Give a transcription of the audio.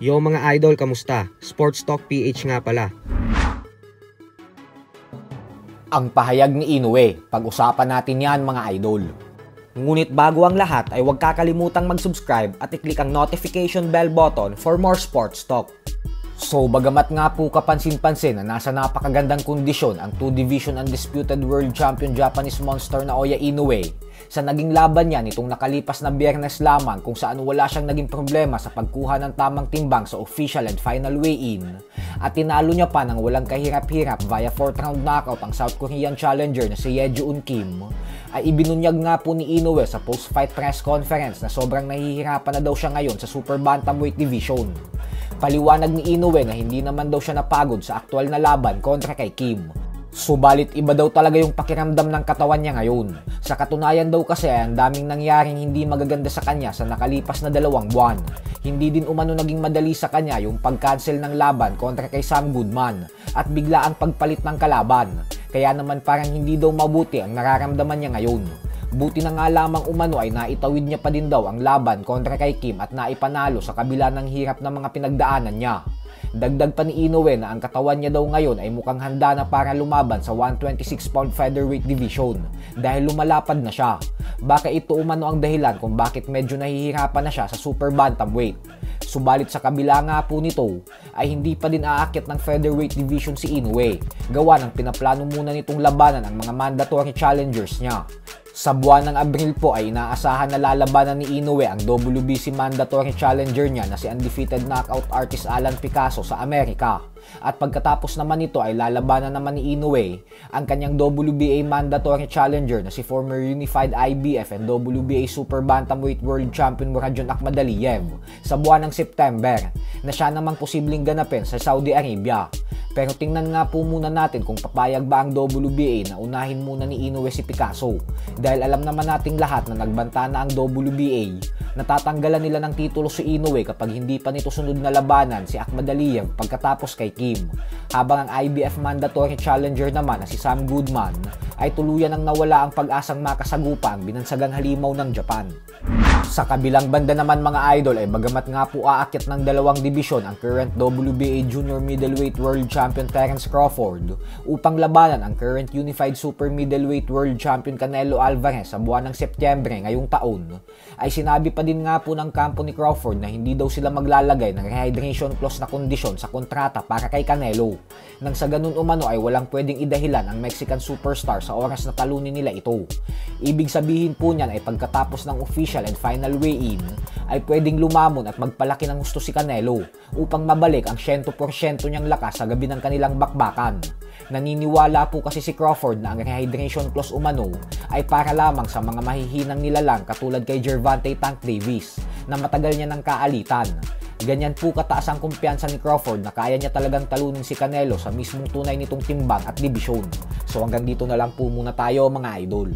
Yo mga idol, kamusta? Sports Talk PH nga pala. Ang pahayag ni Inoue, pag-usapan natin yan mga idol. Ngunit bago ang lahat ay huwag kakalimutang mag-subscribe at i-click ang notification bell button for more sports talk. So bagamat nga po kapansin-pansin na nasa napakagandang kondisyon ang 2-division undisputed world champion Japanese monster na Naoya Inoue, sa naging laban niya nitong nakalipas na Biyernes lamang kung saan wala siyang naging problema sa pagkuha ng tamang timbang sa official and final weigh-in, at tinalo niya pa ng walang kahirap-hirap via 4th round knockout ang South Korean challenger na si Ye-Jun Kim, ay ibinunyag nga po ni Inoue sa post-fight press conference na sobrang nahihirapan na daw siya ngayon sa super bantamweight division. Paliwanag ni Inoue na hindi naman daw siya napagod sa aktual na laban kontra kay Kim. Subalit iba daw talaga yung pakiramdam ng katawan niya ngayon. Sa katunayan daw kasi ay ang daming nangyaring hindi magaganda sa kanya sa nakalipas na 2 buwan. Hindi din umano naging madali sa kanya yung pag-cancel ng laban kontra kay Sam Goodman at bigla ang pagpalit ng kalaban. Kaya naman parang hindi daw mabuti ang nararamdaman niya ngayon. Buti na nga lamang umano ay naitawid niya pa din daw ang laban kontra kay Kim at naipanalo sa kabila ng hirap na mga pinagdaanan niya. Dagdag pa ni Inoue na ang katawan niya daw ngayon ay mukhang handa na para lumaban sa 126-pound featherweight division dahil lumalapad na siya. Baka ito umano ang dahilan kung bakit medyo nahihirapan na siya sa super bantamweight. Subalit sa kabila nga po nito ay hindi pa din aakyat ng featherweight division si Inoue, gawa ng pinaplano muna nitong labanan ang mga mandatory challengers niya. Sa buwan ng Abril po ay inaasahan na lalabanan ni Inoue ang WBC mandatory challenger niya na si undefeated knockout artist Alan Picasso sa Amerika. At pagkatapos naman nito ay lalabanan naman ni Inoue ang kanyang WBA mandatory challenger na si former unified IBF and WBA super bantamweight world champion Muradjon Akhmadaliev sa buwan ng September na siya namang posibleng ganapin sa Saudi Arabia. Pero tingnan nga po muna natin kung papayag ba ang WBA na unahin muna ni Inoue si Picasso. Dahil alam naman nating lahat na nagbanta na ang WBA, natatanggalan nila ng titulo si Inoue kapag hindi pa nito sunod na labanan si Akhmadaliev pagkatapos kay Kim. Habang ang IBF mandatory challenger naman na si Sam Goodman ay tuluyan ang nawala ang pag-asang makasagupa ang binansagang halimaw ng Japan. Sa kabilang banda naman mga idol ay bagamat nga po aakyat ng 2 dibisyon ang current WBA Junior Middleweight World Champion Terence Crawford upang labanan ang current Unified Super Middleweight World Champion Canelo Alvarez sa buwan ng Setyembre ngayong taon, ay sinabi pa din nga po ng kampo ni Crawford na hindi daw sila maglalagay ng rehydration clause na kondisyon sa kontrata para kay Canelo. Nang sa ganun umano ay walang pwedeng idahilan ang Mexican superstar sa oras na talunin nila ito. Ibig sabihin po niyan ay pagkatapos ng official and final weigh-in ay pwedeng lumamon at magpalaki ng gusto si Canelo upang mabalik ang 100% niyang lakas sa gabi ng kanilang bakbakan. Naniniwala po kasi si Crawford na ang rehydration clause umano ay para lamang sa mga mahihinang nilalang katulad kay Gervonta Tank Davis na matagal niya ng kaalitan. Ganyan po kataas ang kumpiyansa ni Crawford na kaya niya talagang talunin si Canelo sa mismong tunay nitong timbang at dibisyon. So hanggang dito na lang po muna tayo mga idol.